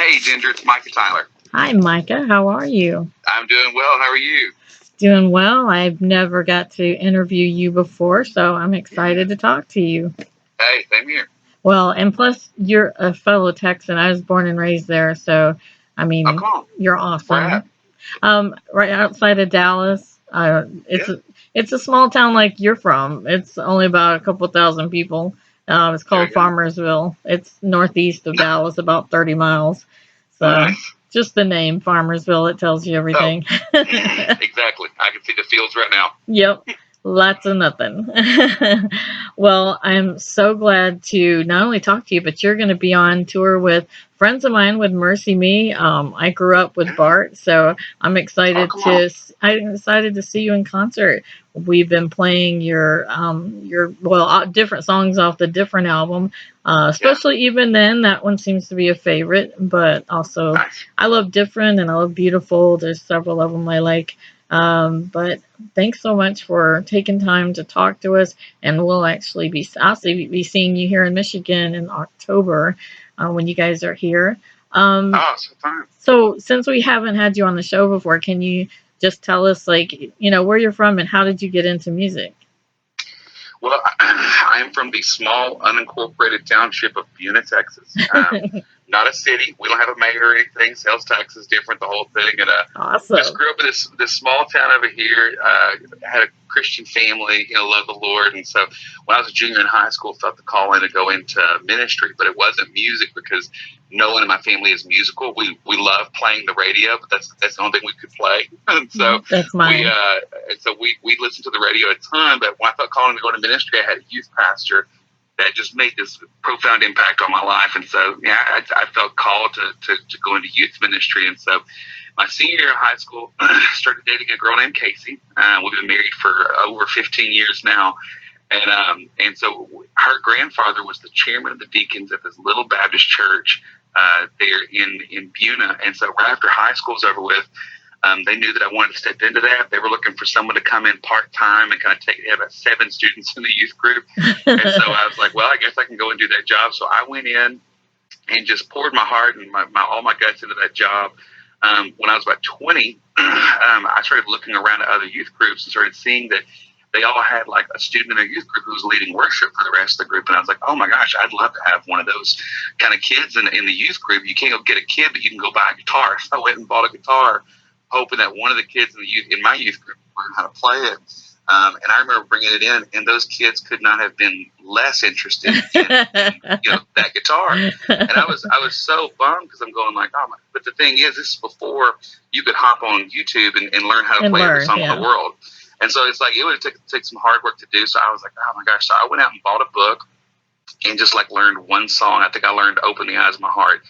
Hey, Ginger, it's Micah Tyler. Hi, Micah. How are you? I'm doing well. How are you? Doing well. I've never got to interview you before, so I'm excited Yeah. to talk to you. Hey, same here. Well, and plus, you're a fellow Texan. I was born and raised there, so I Oh, mean, come on. you're Where at? awesome. Right outside of Dallas. Yeah. It's a small town like you're from. It's only about a couple thousand people. It's There called you go. Farmersville. It's northeast of Dallas, about 30 miles. So Nice. just the name Farmersville, it tells you Oh, everything. exactly. I can see the fields right now. Yep. Lots of nothing. Well, I'm so glad to not only talk to you, but you're going to be on tour with friends of mine with Mercy Me. I grew up with Yeah. Bart, so Oh, come on. I'm excited to see you in concert. We've been playing different songs off the different album, Yeah. especially even then. That one seems to be a favorite, but also Nice. I love different and I love beautiful. There's several of them I like. But thanks so much for taking time to talk to us. And I'll be seeing you here in Michigan in October when you guys are here. Um, Oh, so fun. so since we haven't had you on the show before, can you just tell us, like, where you're from and how did you get into music? Well, I am from the small, unincorporated township of Buna, Texas. Not a city. We don't have a mayor or anything. Sales tax is different, the whole thing. And just Awesome. grew up in this small town over here. Had a Christian family, loved the Lord. And so when I was a junior in high school, felt the calling to go into ministry, but it wasn't music because no one in my family is musical. We love playing the radio, but that's the only thing we could play. And so That's we mine. uh, we listened to the radio a ton. But when I felt calling to go into ministry, I had a youth pastor that just made this profound impact on my life. And so, yeah, I felt called to go into youth ministry. And so, my senior year of high school, started dating a girl named Casey. We've been married for over 15 years now. And so, her grandfather was the chairman of the deacons at this little Baptist church there in Buna. And so, right after high school was over with, they knew that I wanted to step into that. They were looking for someone to come in part time and kind of take. They had about 7 students in the youth group, and so I was like, well, I guess I can go and do that job. So I went in and just poured my heart and all my guts into that job. When I was about 20, I started looking around at other youth groups and started seeing that they all had like a student in their youth group who was leading worship for the rest of the group. And I was like, oh my gosh, I'd love to have one of those kind of kids in the youth group. You can't go get a kid, but you can go buy a guitar. So I went and bought a guitar, hoping that one of the kids in my youth group would learn how to play it. And I remember bringing it in, and those kids could not have been less interested in that guitar. And I was so bummed because I'm going like, oh my! But the thing is, this is before you could hop on YouTube and learn how to And play every learn, song in yeah. the world. And so it's like it would take some hard work to do. So I was like, oh my gosh! So I went out and bought a book and just like learned one song. I think I learned "Open the Eyes of My Heart,"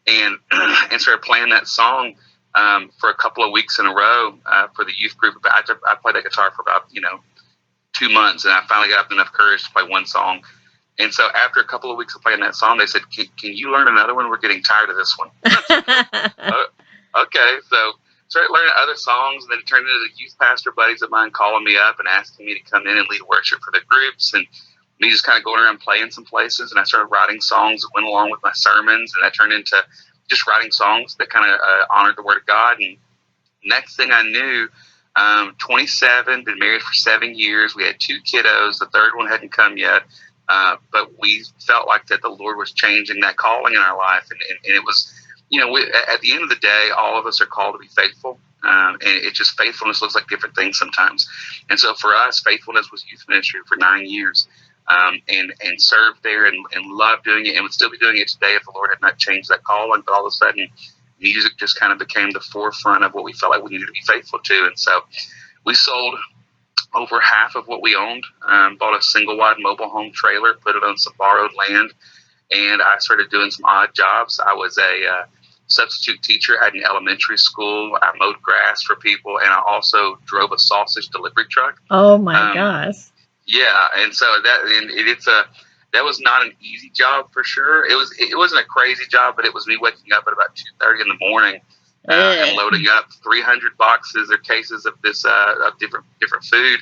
and and started playing that song for a couple of weeks in a row for the youth group. I played that guitar for about 2 months, and I finally got up enough courage to play one song. And so after a couple of weeks of playing that song, they said, can you learn another one? We're getting tired of this one. Okay, so started learning other songs, and then it turned into the youth pastor buddies of mine calling me up and asking me to come in and lead worship for their groups, and me just kind of going around playing some places. And I started writing songs that went along with my sermons, and that turned into just writing songs that kind of honored the Word of God. And next thing I knew, 27, been married for 7 years. We had 2 kiddos. The third one hadn't come yet. But we felt like that the Lord was changing that calling in our life. And it was, at the end of the day, all of us are called to be faithful. And it's just faithfulness looks like different things sometimes. And so for us, faithfulness was youth ministry for 9 years. And served there and loved doing it and would still be doing it today if the Lord had not changed that calling. But all of a sudden, music just kind of became the forefront of what we felt like we needed to be faithful to. And so we sold over half of what we owned, bought a single wide mobile home trailer, put it on some borrowed land, and I started doing some odd jobs. I was a substitute teacher at an elementary school. I mowed grass for people, and I also drove a sausage delivery truck. Oh my gosh. Yeah, and so that was not an easy job for sure. It wasn't a crazy job, but it was me waking up at about 2:30 in the morning and loading up 300 boxes or cases of this of different food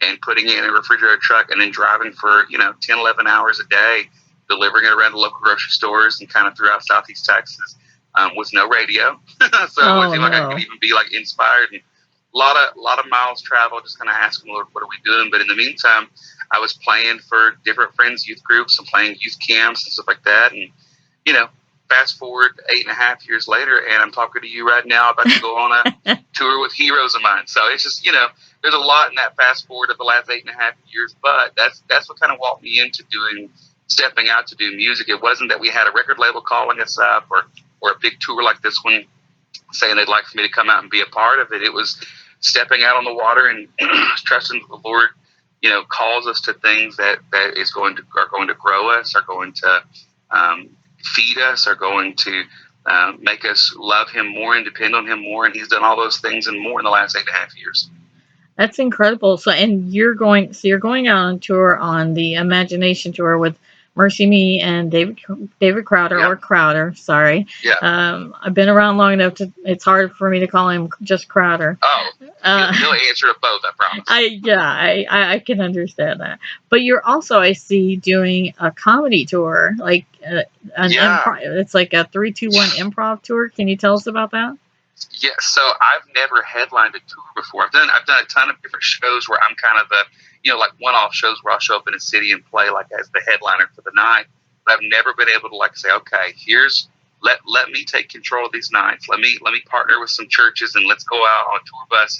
and putting it in a refrigerator truck and then driving for 10, 11 hours a day, delivering it around the local grocery stores and kind of throughout Southeast Texas. with no radio, so it Oh wasn't like I no. could even be like inspired. And a lot of miles traveled, just kind of asking Lord, what are we doing? But in the meantime, I was playing for different friends' youth groups and playing youth camps and stuff like that. And fast forward 8.5 years later, and I'm talking to you right now about to go on a tour with heroes of mine. So it's just, there's a lot in that fast forward of the last 8.5 years, but that's what kind of walked me into stepping out to do music. It wasn't that we had a record label calling us up or a big tour like this one saying they'd like for me to come out and be a part of it. It was stepping out on the water and trusting the Lord, calls us to things that are going to grow us, are going to feed us, are going to make us love Him more and depend on Him more. And He's done all those things and more in the last 8.5 years. That's incredible. So, and you're going out on tour on the Imagination Tour with Mercy Me and David Crowder, Yeah. or Crowder. Sorry. Yeah. I've been around long enough it's hard for me to call him just Crowder. Oh, he'll answer to both, I promise. I can understand that. But you're also, I see, doing a comedy tour, like it's like a 3-2-1 improv tour. Can you tell us about that? Yeah, so I've never headlined a tour before. I've done a ton of different shows where I'm kind of like one-off shows where I'll show up in a city and play like as the headliner for the night. But I've never been able to like say, okay, let me take control of these nights. Let me partner with some churches and let's go out on a tour bus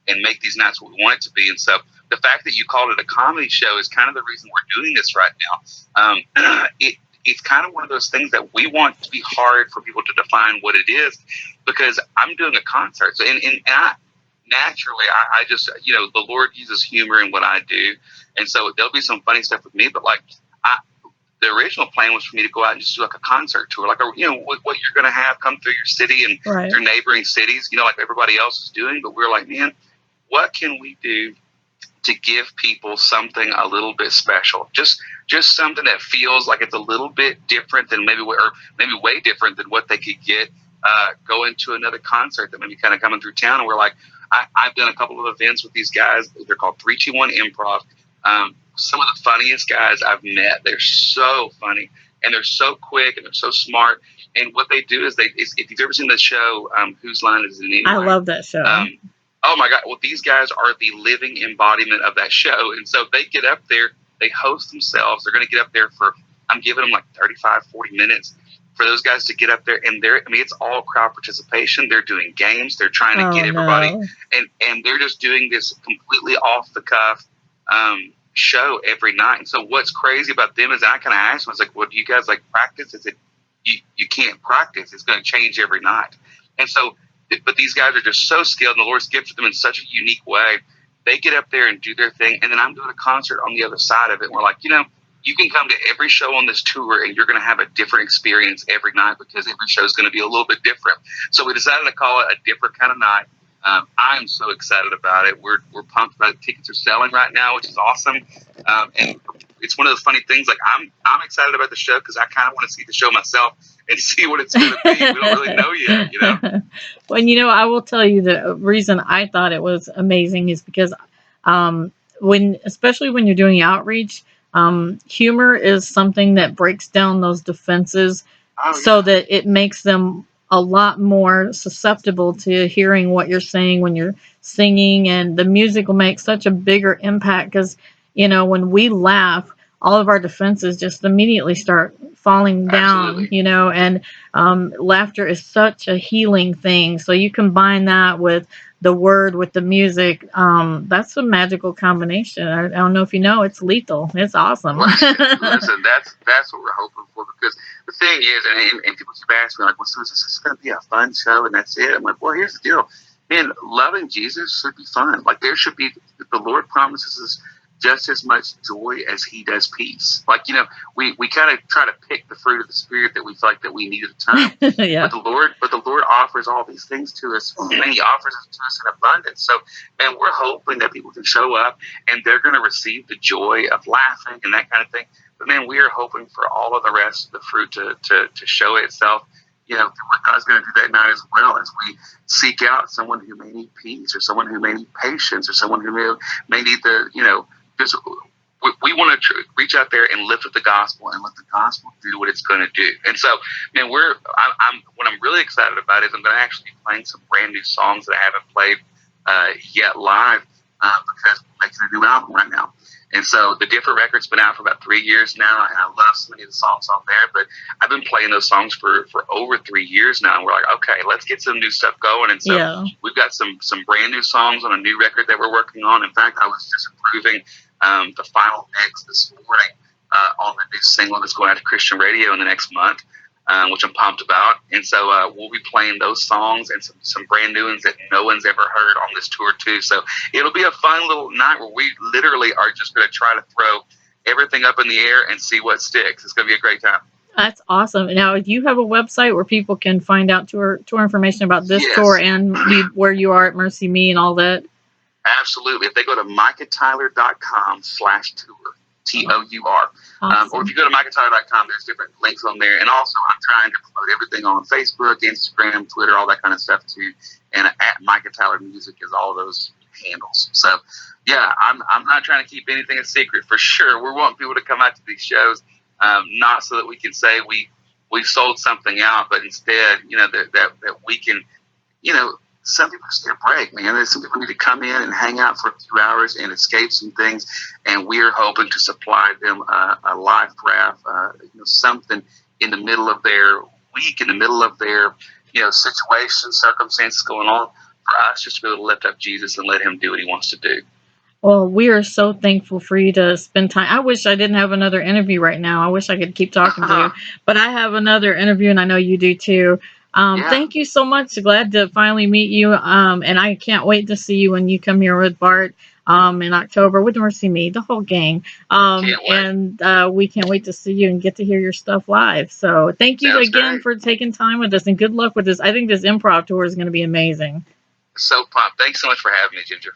and make these nights what we want it to be. And so the fact that you called it a comedy show is kind of the reason we're doing this right now. It's kind of one of those things that we want to be hard for people to define what it is, because I'm doing a concert. So, and naturally, I just, the Lord uses humor in what I do. And so there'll be some funny stuff with me, but like the original plan was for me to go out and just do like a concert tour, like what you're going to have come through your city and through neighboring cities, like everybody else is doing. But we're like, man, what can we do to give people something a little bit special? Just something that feels like it's a little bit different than maybe way different than what they could get going to another concert that may be kind of coming through town. And we're like, I've done a couple of events with these guys. They're called 3-2-1 Improv. Some of the funniest guys I've met. They're so funny and they're so quick and they're so smart. And what they do is if you've ever seen the show, Whose Line Is It Anyway? I love that show. Oh my God. Well, these guys are the living embodiment of that show. And so they get up there, they host themselves. They're going to get up there I'm giving them like 35, 40 minutes for those guys to get up there. And it's all crowd participation. They're doing games. They're trying to get everybody. No. And they're just doing this completely off the cuff show every night. And so what's crazy about them is I kind of asked them, I was like, well, do you guys like practice? I said, you can't practice. It's going to change every night. And so, but these guys are just so skilled, and the Lord's gifted them in such a unique way. They get up there and do their thing, and then I'm doing a concert on the other side of it. And we're like, you can come to every show on this tour, and you're going to have a different experience every night because every show is going to be a little bit different. So we decided to call it a different kind of night. I'm so excited about it. We're pumped about it. Tickets are selling right now, which is awesome. And it's one of those funny things. Like I'm excited about the show because I kind of want to see the show myself and see what it's going to be. We don't really know yet, Well, I will tell you the reason I thought it was amazing is because especially when you're doing outreach, humor is something that breaks down those defenses so that it makes them a lot more susceptible to hearing what you're saying when you're singing, and the music will make such a bigger impact because, when we laugh, all of our defenses just immediately start falling down. Absolutely. And laughter is such a healing thing. So you combine that with the word, with the music, that's a magical combination. I don't know if you know, it's lethal. It's awesome. Listen, that's what we're hoping for, because the thing is, and people keep asking me, like, well, so is this going to be a fun show and that's it? I'm like, well, here's the deal. Man, loving Jesus should be fun. Like, there should be, the Lord promises us just as much joy as He does peace. Like, we kind of try to pick the fruit of the Spirit that we feel like that we need at the time. Yeah. But the Lord offers all these things to us, and He offers it to us in abundance. So, and we're hoping that people can show up and they're going to receive the joy of laughing and that kind of thing. But man, we are hoping for all of the rest of the fruit to show itself. What God's going to do that night as well, as we seek out someone who may need peace, or someone who may need patience, or someone who may need just we want to reach out there and lift up the gospel and let the gospel do what it's going to do. And so, man, I'm what I'm really excited about is I'm going to actually be playing some brand new songs that I haven't played yet live because we're making a new album right now. And so the different record's been out for about 3 years now, and I love so many of the songs on there. But I've been playing those songs for over 3 years now. And we're like, okay, let's get some new stuff going. And so we've got some brand new songs on a new record that we're working on. In fact, I was just improving the final mix this morning on the new single that's going out to Christian radio in the next month, which I'm pumped about. And so we'll be playing those songs and some brand new ones that no one's ever heard on this tour too. So it'll be a fun little night where we literally are just going to try to throw everything up in the air and see what sticks. It's going to be a great time. That's awesome. Now, do you have a website where people can find out tour information about this tour and where you are at Mercy Me and all that? Absolutely. If they go to micahtyler.com/tour, TOUR. Awesome. Or if you go to micahtyler.com, there's different links on there. And also, I'm trying to promote everything on Facebook, Instagram, Twitter, all that kind of stuff too. And at Micah Tyler Music is all those handles. So, yeah, I'm not trying to keep anything a secret for sure. We want people to come out to these shows, not so that we can say we sold something out, but instead, that we can, some people just need a break, man. There's some people need to come in and hang out for a few hours and escape some things, and we are hoping to supply them a life raft, something in the middle of their week, in the middle of their situations, circumstances going on, for us just to be able to lift up Jesus and let him do what he wants to do. Well, we are so thankful for you to spend time. I wish I didn't have another interview right now. I wish I could keep talking to you, but I have another interview, and I know you do too. Thank you so much. Glad to finally meet you. And I can't wait to see you when you come here with Bart in October with Mercy Me, the whole gang. And we can't wait to see you and get to hear your stuff live. So thank you again for taking time with us, and good luck with this. I think this improv tour is going to be amazing. So pumped. Thanks so much for having me, Ginger.